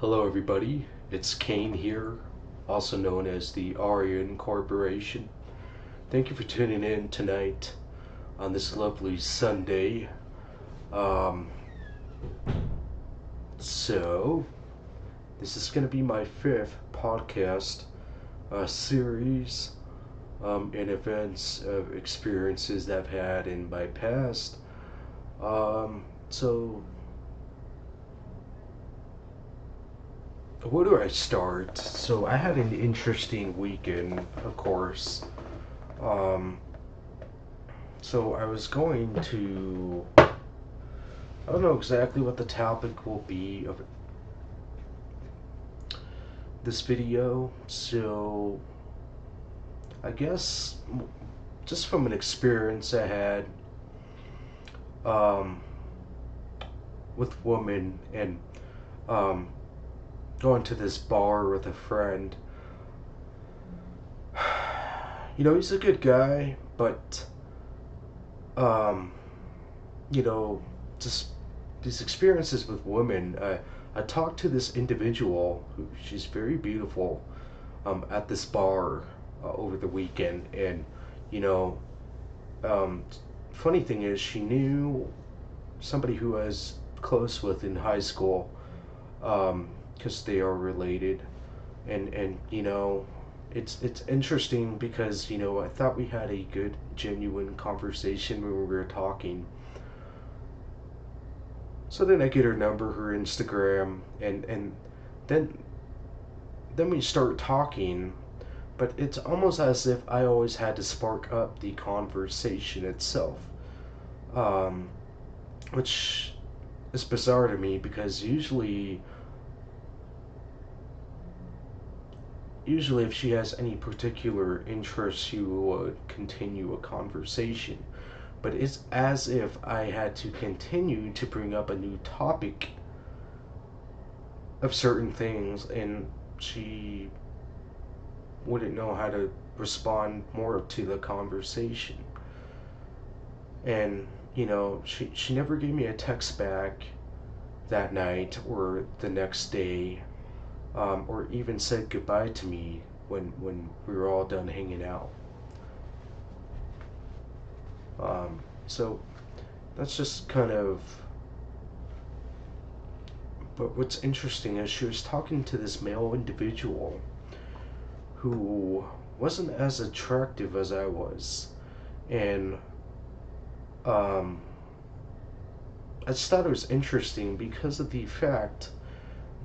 Hello, everybody. It's Kane here, also known as the Aryan Corporation. Thank you for tuning in tonight on this lovely Sunday. Um, so, this is going to be my fifth podcast series and events of experiences that I've had in my past. So, where do I start? So, I had an interesting weekend, of course. Um, So I was going to. I don't know exactly what the topic will be of this video, so I guess just from an experience I had um, with women and um, going to this bar with a friend. He's a good guy, but um, you know, just these experiences with women. I talked to this individual who she's very beautiful at this bar over the weekend, and you know, um, funny thing is she knew somebody who I was close with in high school because they are related, and it's interesting because I thought we had a good genuine conversation when we were talking. So then I get her number, her Instagram, and then then we start talking, but it's almost as if I always had to spark up the conversation itself, um, which is bizarre to me because usually if she has any particular interest, she would continue a conversation. But it's as if I had to continue to bring up a new topic of certain things, and she wouldn't know how to respond more to the conversation. And she never gave me a text back that night or the next day, or even said goodbye to me when we were all done hanging out. So that's just kind of. But what's interesting is she was talking to this male individual who wasn't as attractive as I was, and um, I just thought it was interesting because of the fact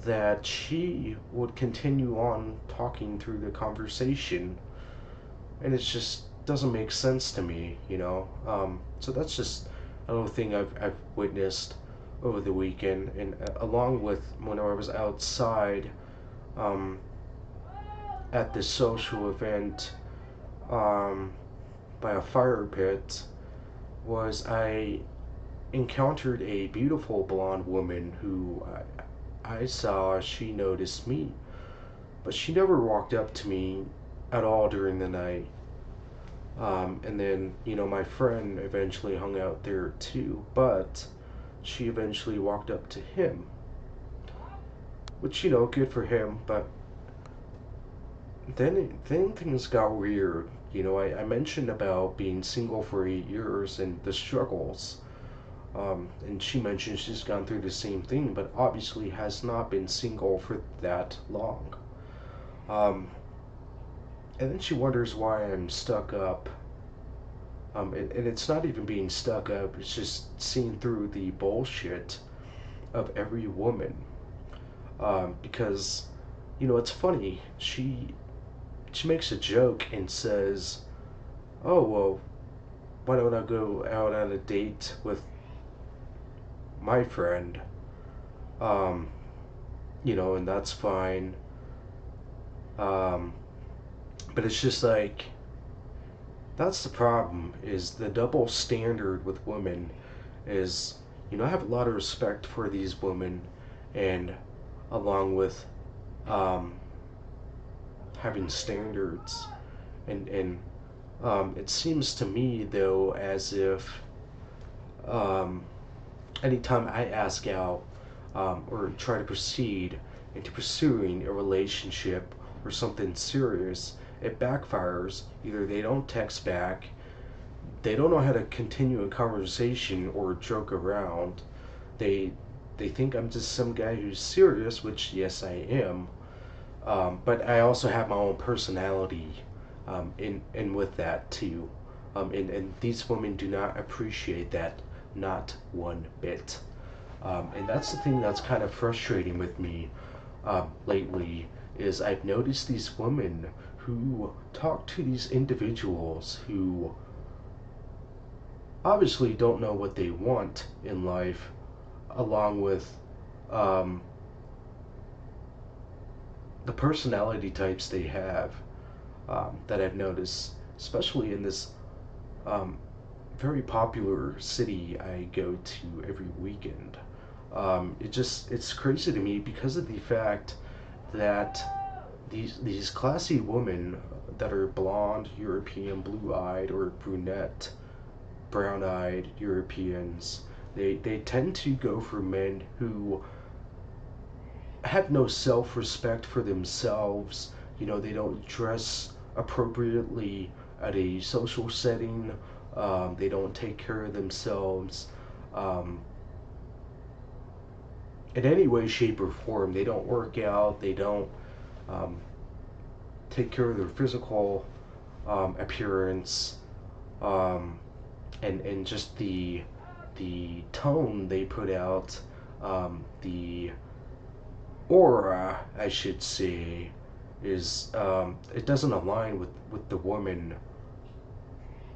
that she would continue on talking through the conversation, and it just doesn't make sense to me. So that's just another thing I've witnessed over the weekend, and along with when I was outside um, at this social event um, by a fire pit, was I encountered a beautiful blonde woman who I saw she noticed me, but she never walked up to me at all during the night. And then, my friend eventually hung out there too, but she eventually walked up to him, which, good for him, but then things got weird. I mentioned about being single for 8 years and the struggles. And she mentioned she's gone through the same thing, but obviously has not been single for that long. Um, and then she wonders why I'm stuck up. And it's not even being stuck up, it's just seeing through the bullshit of every woman. Because, it's funny. She makes a joke and says, "Oh, well, why don't I go out on a date with my friend?" Um, and that's fine. Um, but it's just like, that's the problem, is the double standard with women is, I have a lot of respect for these women, and along with um, having standards, and it seems to me though as if um, anytime I ask out or try to proceed, into pursuing a relationship or something serious, it backfires. Either they don't text back, they don't know how to continue a conversation or joke around. They they think I'm just some guy who's serious, which yes I am. But I also have my own personality in with that too. And these women do not appreciate that, not one bit. And that's the thing that's kind of frustrating with me lately is I've noticed these women who talk to these individuals who obviously don't know what they want in life, along with um, the personality types they have that I've noticed, especially in this um, very popular city I go to every weekend. It's crazy to me because of the fact that these classy women that are blonde, European, blue-eyed, or brunette, brown-eyed Europeans, they tend to go for men who have no self-respect for themselves. You know, they don't dress appropriately at a social setting. They don't take care of themselves um, in any way, shape, or form. They don't work out. They don't um, take care of their physical appearance, um, and just the tone they put out, the aura, I should say, is it doesn't align with the woman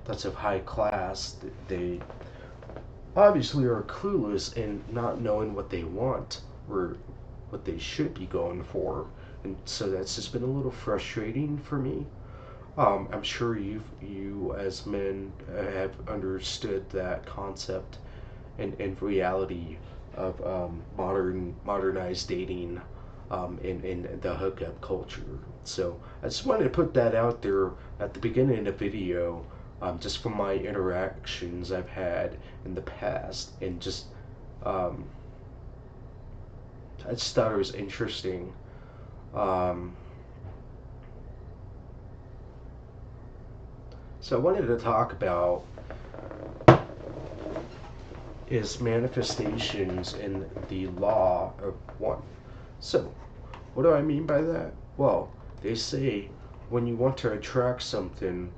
that's of high class. They obviously are clueless in not knowing what they want or what they should be going for, and so that's just been a little frustrating for me. I'm sure you as men have understood that concept and reality of modernized dating in the hookup culture. So I just wanted to put that out there at the beginning of the video, just from my interactions I've had in the past, and just um, I just thought it was interesting. Um, so I wanted to talk about is manifestations in the law of one. So, what do I mean by that? Well, they say when you want to attract something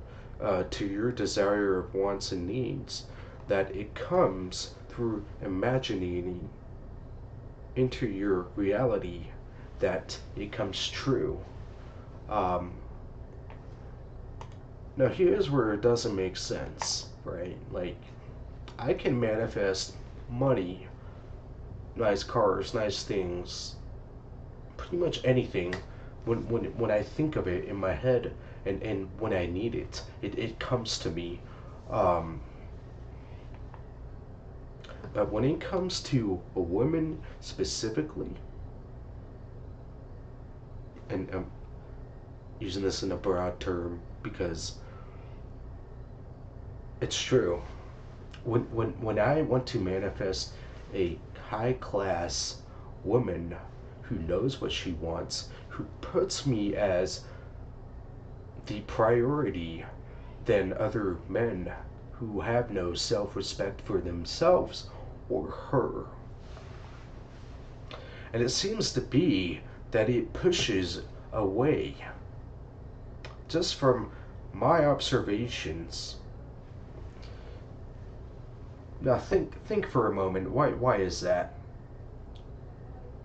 to your desire of wants and needs, that it comes through imagining into your reality that it comes true. Um, Now, here's where it doesn't make sense, right? Like, I can manifest money, nice cars, nice things, pretty much anything when I think of it in my head, and when I need it, it comes to me. Um, but when it comes to a woman specifically, and I'm using this in a broad term because it's true, when I want to manifest a high class woman who knows what she wants, who puts me as the priority than other men who have no self respect for themselves or her. And it seems to be that it pushes away, just from my observations. Now think for a moment. Why is that?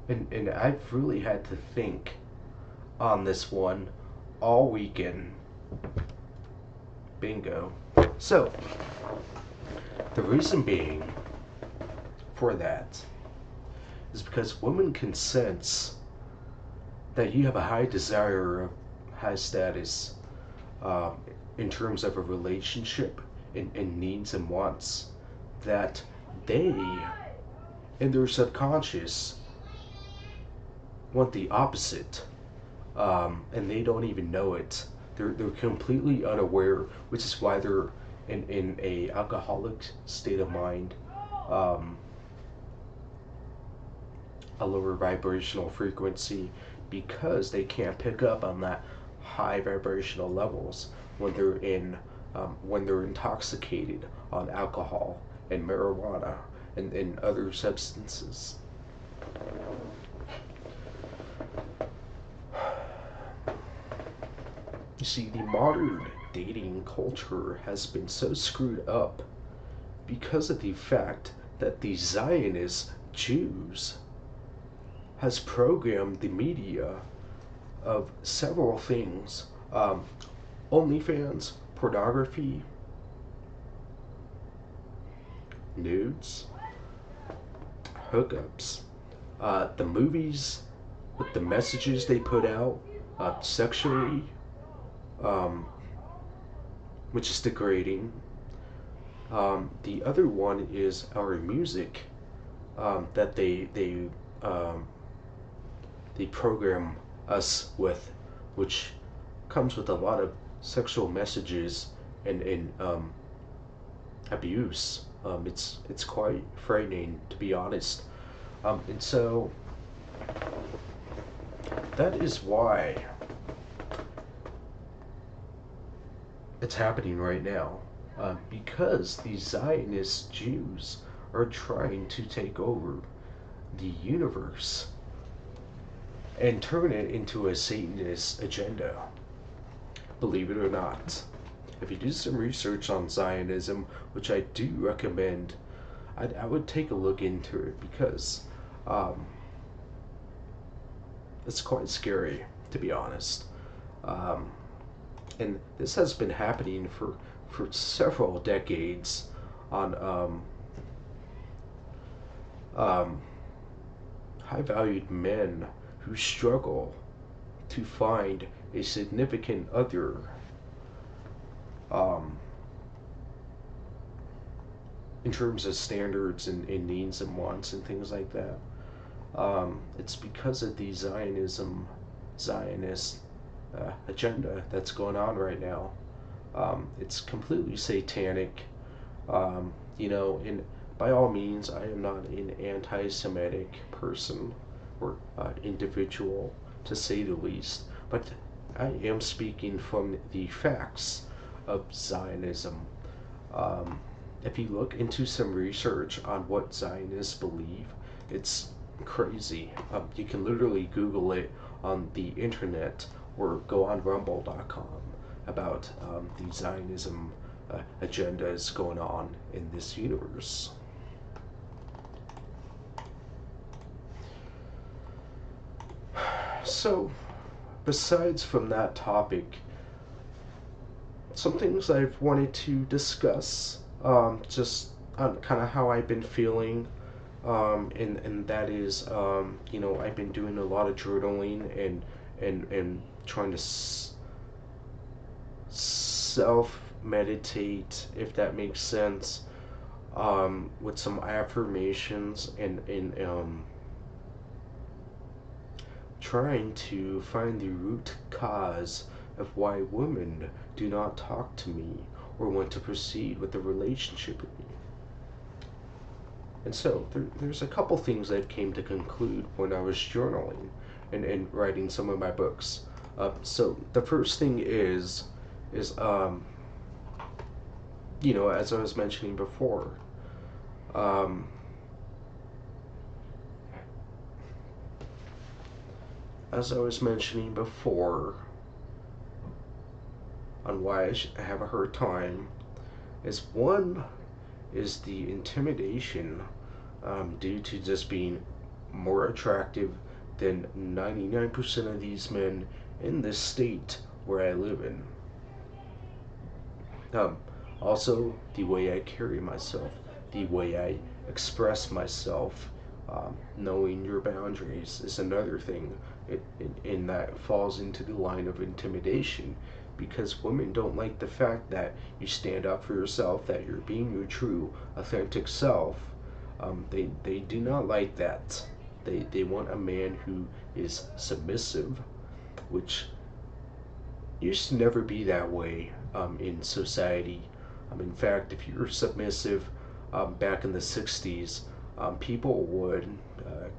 And I've really had to think on this one all weekend. Bingo. So the reason being for that is because women can sense that you have a high desire of high status um, in terms of a relationship and needs and wants, that they in their subconscious want the opposite, and they don't even know it. They're completely unaware, which is why they're in a alcoholic state of mind, um, a lower vibrational frequency because they can't pick up on that high vibrational levels when they're intoxicated on alcohol and marijuana and other substances. You see, the modern dating culture has been so screwed up because of the fact that the Zionist Jews has programmed the media of several things: OnlyFans, pornography, nudes, hookups, the movies with the messages they put out sexually, um, which is degrading. The other one is our music that um, they program us with, which comes with a lot of sexual messages and abuse. It's quite frightening, to be honest. And so that is why it's happening right now. Because these Zionist Jews are trying to take over the universe and turn it into a Satanist agenda. Believe it or not. If you do some research on Zionism, which I do recommend, I would take a look into it because um, it's quite scary, to be honest. Um, and this has been happening for several decades on um, high valued men who struggle to find a significant other. Um, in terms of standards and needs and wants and things like that. It's because of the Zionist agenda that's going on right now. It's completely satanic. And by all means, I am not an anti-Semitic person or individual, to say the least, but I am speaking from the facts of Zionism. Um, if you look into some research on what Zionists believe, it's crazy. You can literally Google it on the internet or go on rumble.com about the Zionism agendas going on in this universe. So, besides from that topic, some things I've wanted to discuss, just on kind of how I've been feeling, and that is, I've been doing a lot of journaling and trying to self meditate, if that makes sense, with some affirmations and trying to find the root cause of why women do not talk to me or want to proceed with the relationship with me. And so there's a couple things I've came to conclude when I was journaling and writing some of my books. So the first thing is as I was mentioning before, um, as I was mentioning before, on why I have a hard time, is one is the intimidation due to just being more attractive than 99% of these men in this state where I live in. Also, the way I carry myself, the way I express myself, knowing your boundaries is another thing, and that falls into the line of intimidation because women don't like the fact that you stand up for yourself, that you're being your true, authentic self. They do not like that. They want a man who is submissive, which used to never be that way in society. In fact, if you were submissive back in the 60s, people would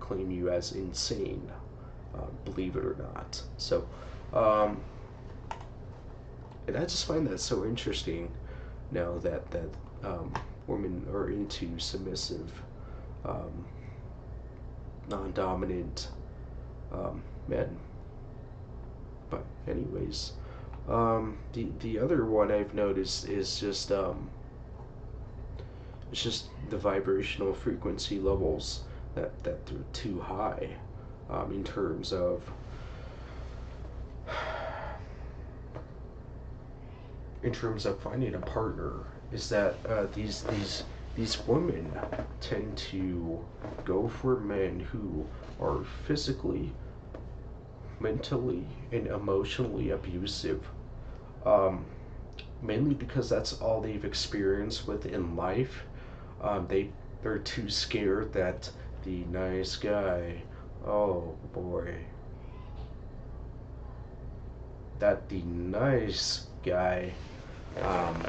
claim you as insane, believe it or not. So, um, and I just find that so interesting now that um, women are into submissive, um, non-dominant men. But anyways, the other one I've noticed is just it's just the vibrational frequency levels that they're too high, in terms of finding a partner. Is that these women tend to go for men who are physically, mentally, and emotionally abusive, um, mainly because that's all they've experienced within life. They're too scared that the nice guy, oh boy, that the nice guy, um,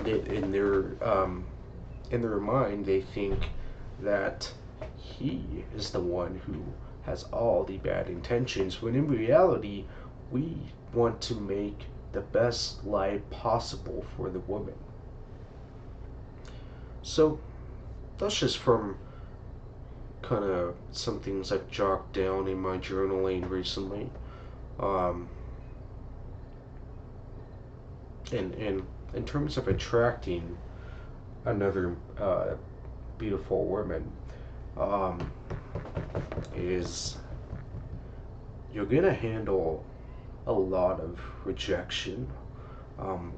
in their mind they think that he is the one who has all the bad intentions, when in reality we want to make the best life possible for the woman. So that's just from kind of some things I've jotted down in my journaling recently. Um, and in terms of attracting another beautiful woman, um, is you're gonna handle a lot of rejection,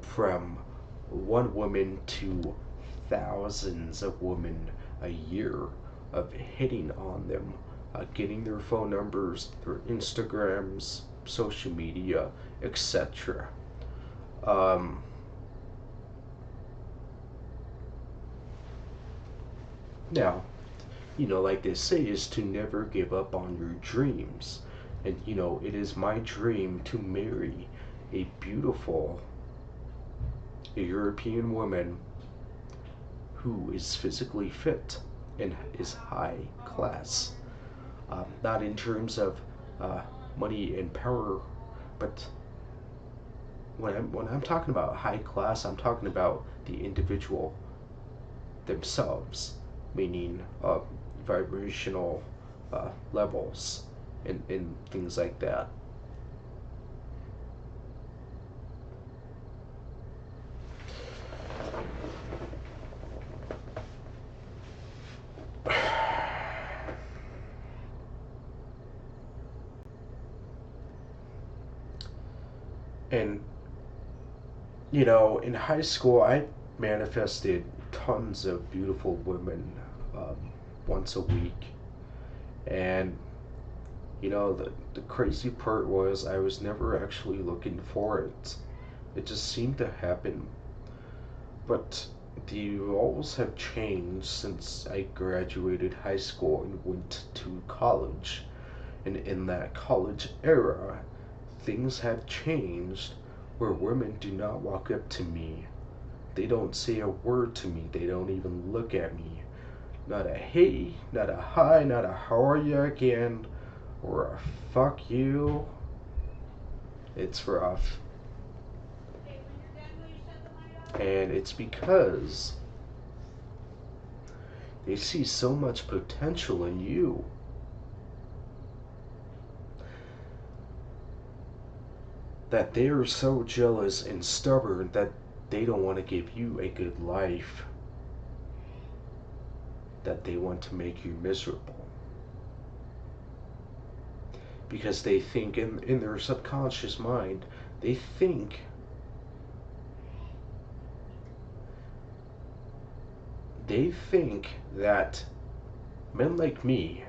from one woman to thousands of women a year, of hitting on them, getting their phone numbers, their Instagrams, social media, etc. Um, Now, like they say, is to never give up on your dreams. And, it is my dream to marry a beautiful European woman who is physically fit and is high class. Not in terms of uh, money and power, but when I'm talking about high class, I'm talking about the individual themselves, meaning vibrational levels and things like that. And, in high school, I manifested tons of beautiful women, um, once a week. And, the crazy part was I was never actually looking for it. It just seemed to happen. But the roles have changed since I graduated high school and went to college. And in that college era, things have changed where women do not walk up to me. They don't say a word to me. They don't even look at me. Not a hey, not a hi, not a how are you again, or a fuck you. It's rough. And it's because they see so much potential in you. That they are so jealous and stubborn that they don't want to give you a good life. That they want to make you miserable. Because they think in their subconscious mind, they think that men like me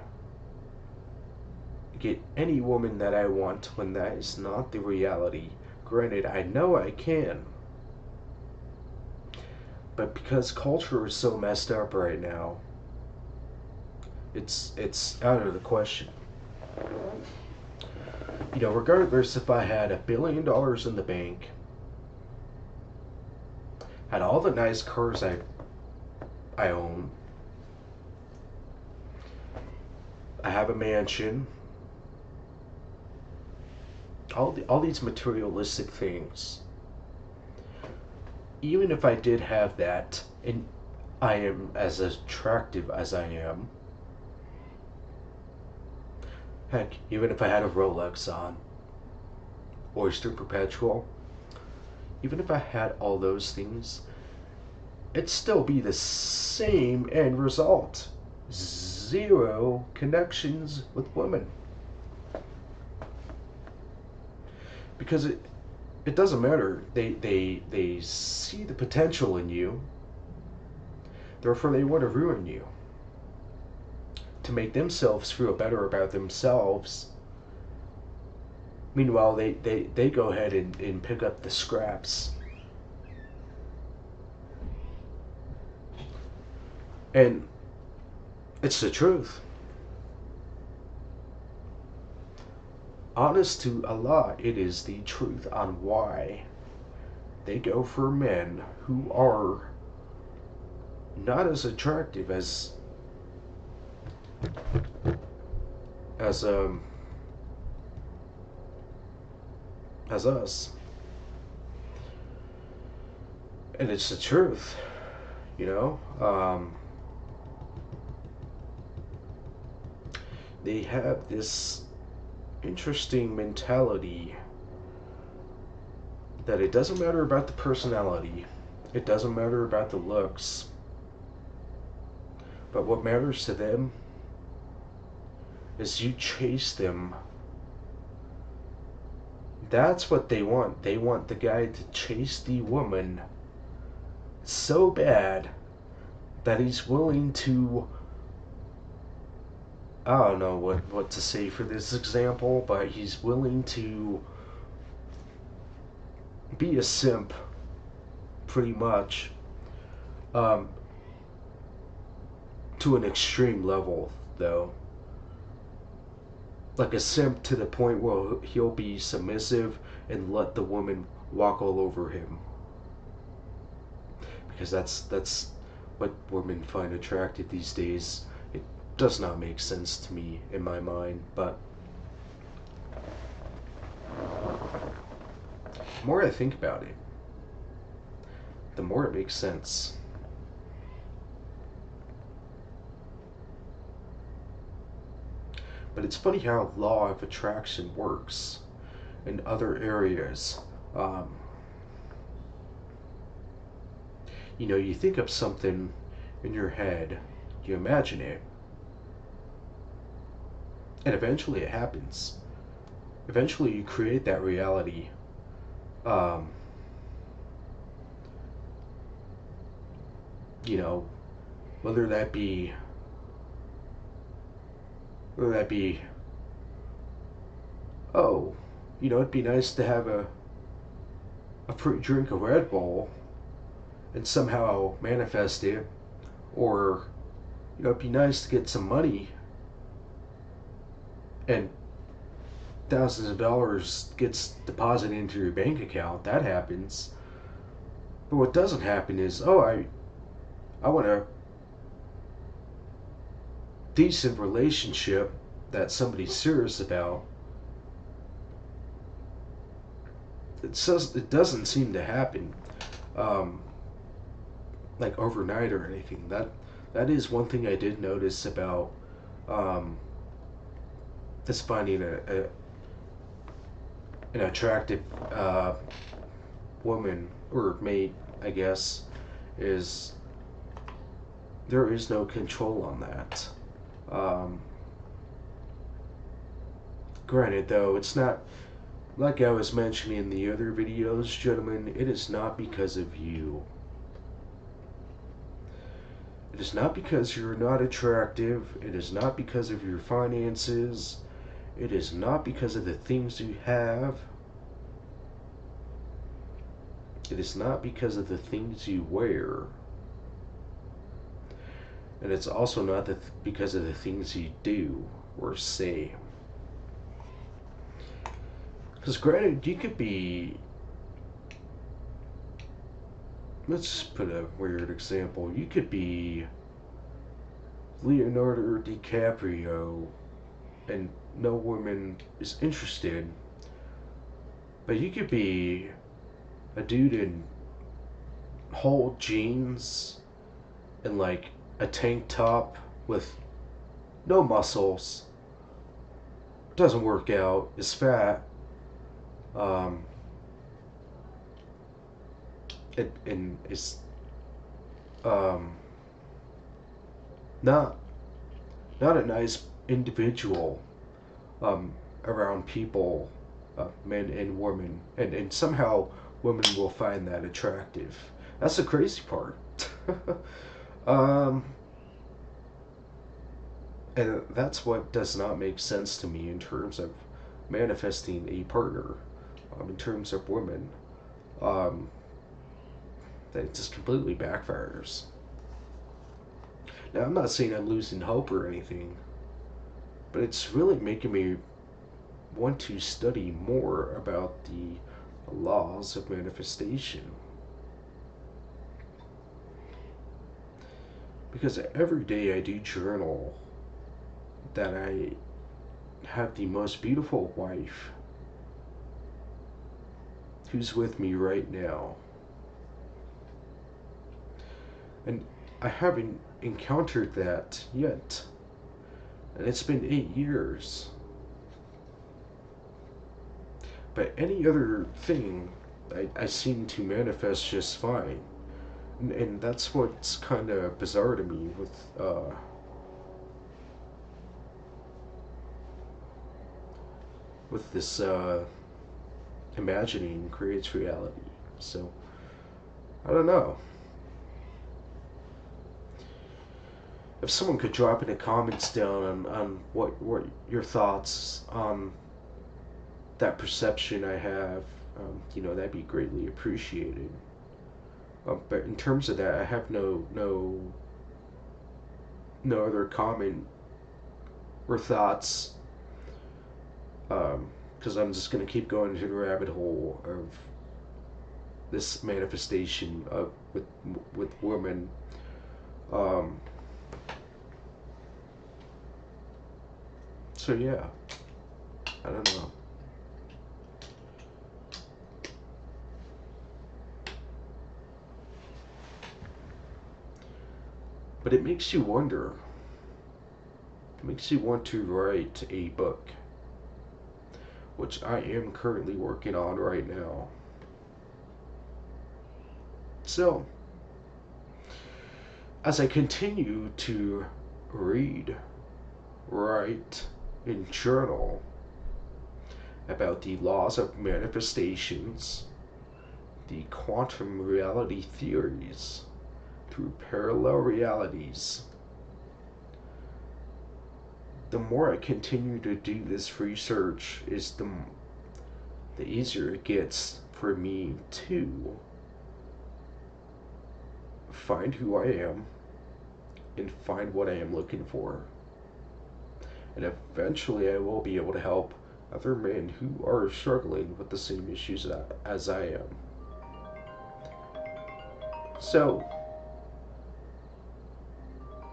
get any woman that I want, when that is not the reality. Granted, I know I can. But because culture is so messed up right now, it's out of the question. Regardless if I had $1 billion in the bank, had all the nice cars I own, I have a mansion, all these materialistic things. Even if I did have that, and I am as attractive as I am, heck, even if I had a Rolex on, Oyster Perpetual, even if I had all those things, it'd still be the same end result. Zero connections with women. Because it doesn't matter. They see the potential in you, therefore they want to ruin you. To make themselves feel better about themselves. Meanwhile, they go ahead and pick up the scraps. And it's the truth. Honest to Allah, it is the truth on why they go for men who are not as attractive as as us. And it's the truth, you know. They have this interesting mentality that it doesn't matter about the personality, it doesn't matter about the looks, but what matters to them is you chase them. That's what they want. They want the guy to chase the woman so bad that he's willing to, I don't know what to say for this example, but he's willing to be a simp, pretty much, um, to an extreme level, though. Like a simp to the point where he'll be submissive and let the woman walk all over him. Because that's what women find attractive these days. It does not make sense to me in my mind, but the more I think about it, the more it makes sense. But it's funny how law of attraction works in other areas. Um, you think of something in your head, you imagine it, and eventually it happens. Eventually you create that reality. Um, you know, whether that be, whether that be, oh, it'd be nice to have a free drink of Red Bull and somehow manifest it, or it'd be nice to get some money and thousands of dollars gets deposited into your bank account. That happens. But what doesn't happen is, oh, I want a decent relationship that somebody's serious about. It doesn't seem to happen, um, like overnight or anything. That is one thing I did notice about um, just finding an attractive woman or mate, I guess, is there is no control on that. Um, Granted, though, it's not like I was mentioning in the other videos, gentlemen. It is not because of you. It is not because you're not attractive. It is not because of your finances. It is not because of the things you have. It is not because of the things you wear. And it's also not because of the things you do or say. Because granted, you could be, let's put a weird example. You could be Leonardo DiCaprio and no woman is interested, but you could be a dude in whole jeans and like a tank top with no muscles, doesn't work out, is fat, um, and is um, not not a nice individual um, around people, men and women, and somehow women will find that attractive. That's the crazy part. um, and that's what does not make sense to me in terms of manifesting a partner, in terms of women. Um, that just completely backfires. Now, I'm not saying I'm losing hope or anything, but it's really making me want to study more about the laws of manifestation. Because every day I do journal that I have the most beautiful wife who's with me right now. And I haven't encountered that yet. And it's been 8 years. But any other thing, I seem to manifest just fine. And that's what's kind of bizarre to me with this imagining creates reality. So I don't know. If someone could drop in the comments down on what your thoughts on that perception I have, that'd be greatly appreciated. But in terms of that, I have no other comment or thoughts, because I'm just gonna keep going into the rabbit hole of this manifestation of with women. Um, so yeah, I don't know. But it makes you wonder. It makes you want to write a book, which I am currently working on right now. So, as I continue to read, write, and journal about the laws of manifestations, the quantum reality theories, through parallel realities, the more I continue to do this research, is the easier it gets for me to find who I am and find what I am looking for. And eventually I will be able to help other men who are struggling with the same issues as I am. So,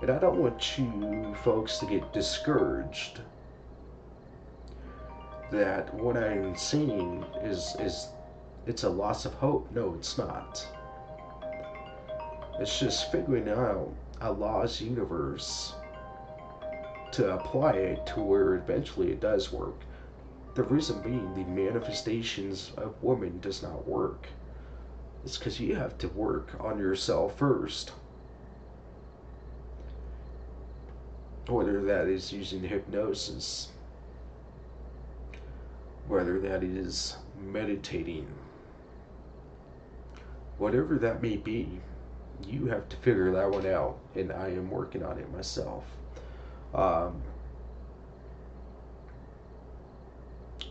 and I don't want you folks to get discouraged that what I'm seeing is it's a loss of hope. No, it's not. It's just figuring out a Allah's universe to apply it to where eventually it does work. The reason being the manifestations of women does not work. It's because you have to work on yourself first. Whether that is using hypnosis, whether that is meditating, whatever that may be, you have to figure that one out, and I am working on it myself. Um,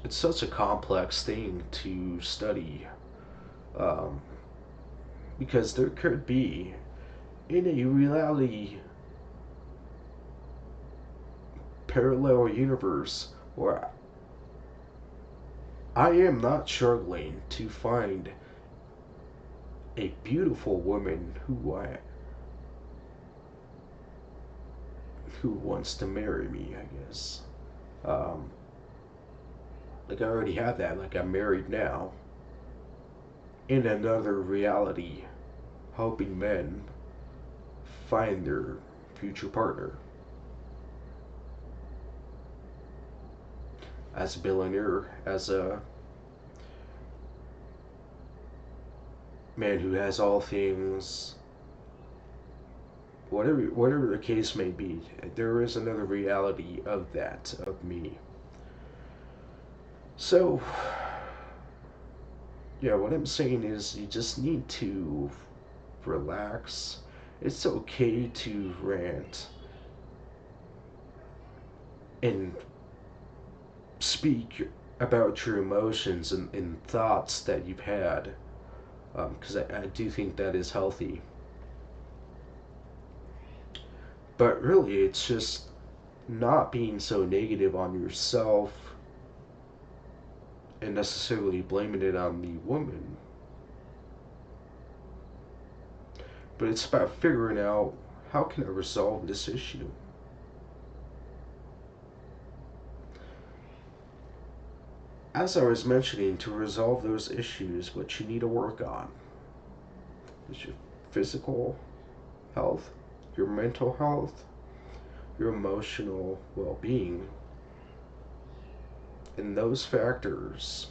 it's such a complex thing to study, um, because there could be, in a reality parallel universe, where I am not struggling to find a beautiful woman who wants to marry me, I guess. Um, like I already have that. Like I'm married now. In another reality, helping men find their future partner. As a billionaire, as a man who has all things, whatever the case may be, there is another reality of that, of me. So, yeah, what I'm saying is you just need to relax. It's okay to rant and speak about your emotions and thoughts that you've had, because I do think that is healthy. But really, it's just not being so negative on yourself and necessarily blaming it on the woman. But it's about figuring out, how can I resolve this issue? As I was mentioning, to resolve those issues, what you need to work on is your physical health, your mental health, your emotional well being, and those factors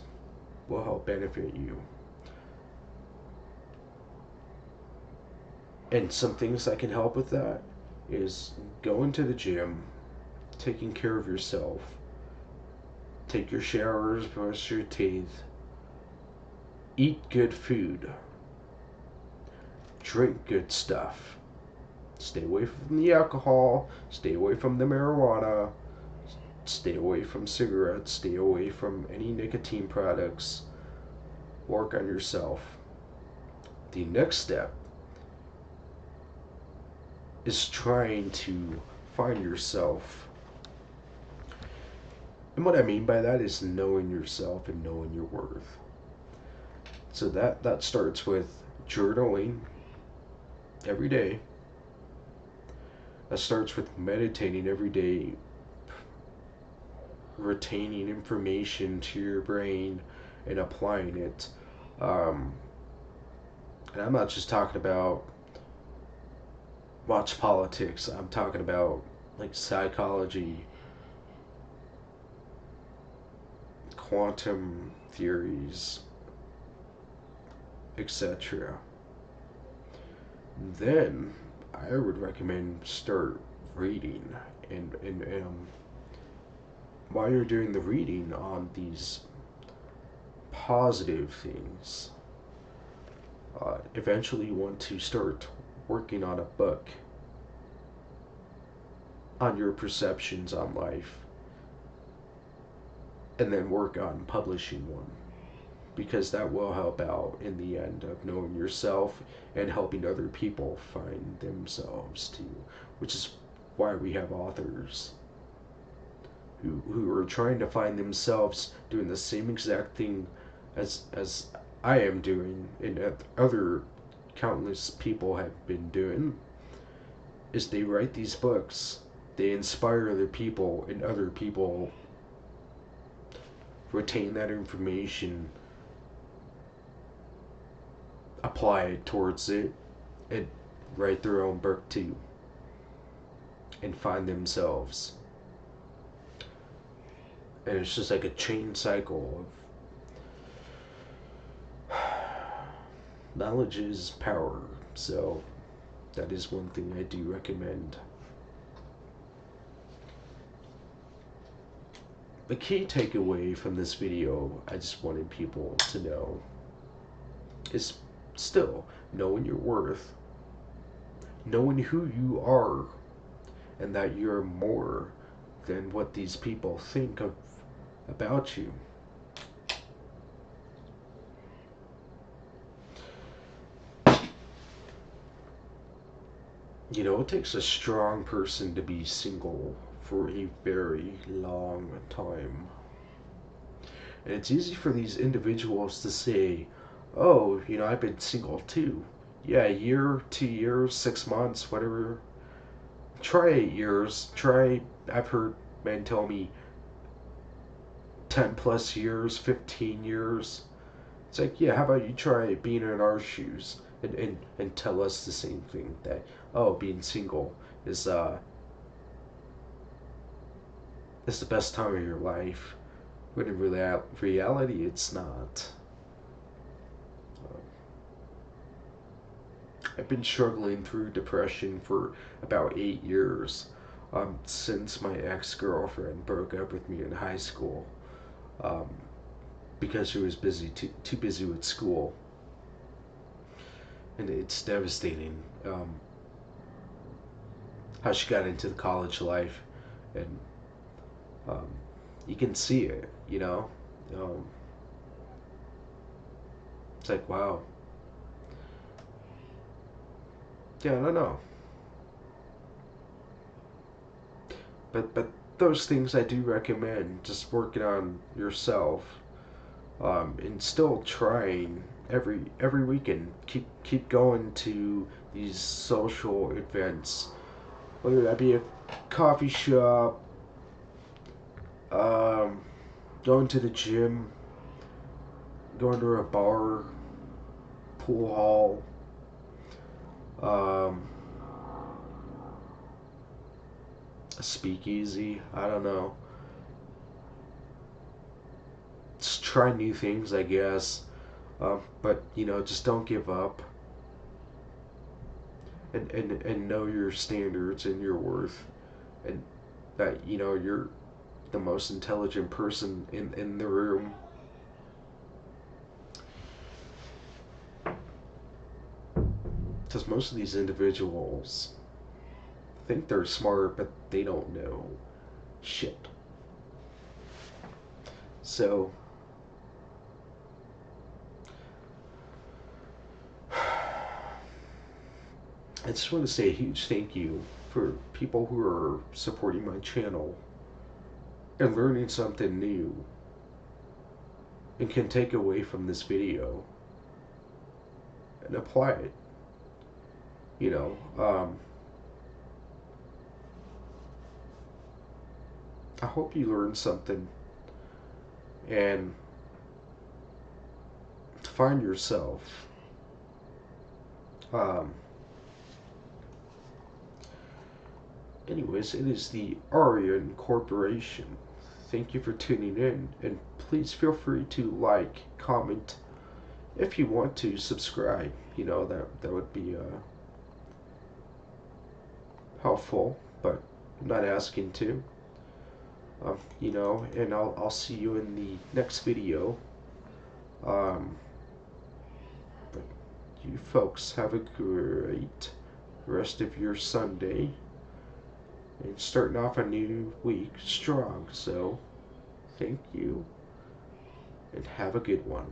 will help benefit you. And some things that can help with that is going to the gym, taking care of yourself, take your showers, brush your teeth, eat good food, drink good stuff, stay away from the alcohol, stay away from the marijuana, stay away from cigarettes, stay away from any nicotine products, work on yourself. The next step is trying to find yourself. And what I mean by that is knowing yourself and knowing your worth. So that starts with journaling every day. That starts with meditating every day, retaining information to your brain and applying it. Um, and I'm not just talking about watch politics. I'm talking about like psychology, quantum theories, etc. Then I would recommend start reading, and while you're doing the reading on these positive things, eventually you want to start working on a book on your perceptions on life, and then work on publishing one, because that will help out in the end of knowing yourself and helping other people find themselves too, which is why we have authors who are trying to find themselves doing the same exact thing as I am doing and other countless people have been doing, is they write these books, they inspire other people, and other people retain that information, apply it towards it, and write their own book too, and find themselves. And it's just like a chain cycle of knowledge is power. So that is one thing I do recommend. The key takeaway from this video, I just wanted people to know, is still knowing your worth, knowing who you are, and that you're more than what these people think of about you. You know, it takes a strong person to be single for a very long time. And it's easy for these individuals to say, oh, you know, I've been single too. Yeah, a year, 2 years, 6 months, whatever. Try 8 years. Try, I've heard men tell me, 10 plus years, 15 years. It's like, yeah, how about you try being in our shoes and tell us the same thing that, oh, being single is is the best time of your life. When in reality, it's not. I've been struggling through depression for about 8 years, since my ex-girlfriend broke up with me in high school, um, because she was too busy with school, and it's devastating, how she got into the college life, and um, you can see it, um, it's like, wow, yeah, I don't know, but those things I do recommend, just working on yourself, and still trying every weekend. Keep going to these social events, whether that be a coffee shop, um, going to the gym, going to a bar, pool hall, um, a speakeasy. I don't know. Just try new things, I guess. But just don't give up, and know your standards and your worth, and that you're the most intelligent person in the room. Because most of these individuals think they're smart, but they don't know shit. So, I just want to say a huge thank you for people who are supporting my channel and learning something new and can take away from this video and apply it. You know, I hope you learned something and to find yourself. Um, Anyways, it is the Aryan Corporation. Thank you for tuning in, and please feel free to like, comment, if you want to subscribe. That would be helpful, but I'm not asking to. And I'll see you in the next video. Um, but you folks have a great rest of your Sunday. And starting off a new week strong. So, thank you, and have a good one.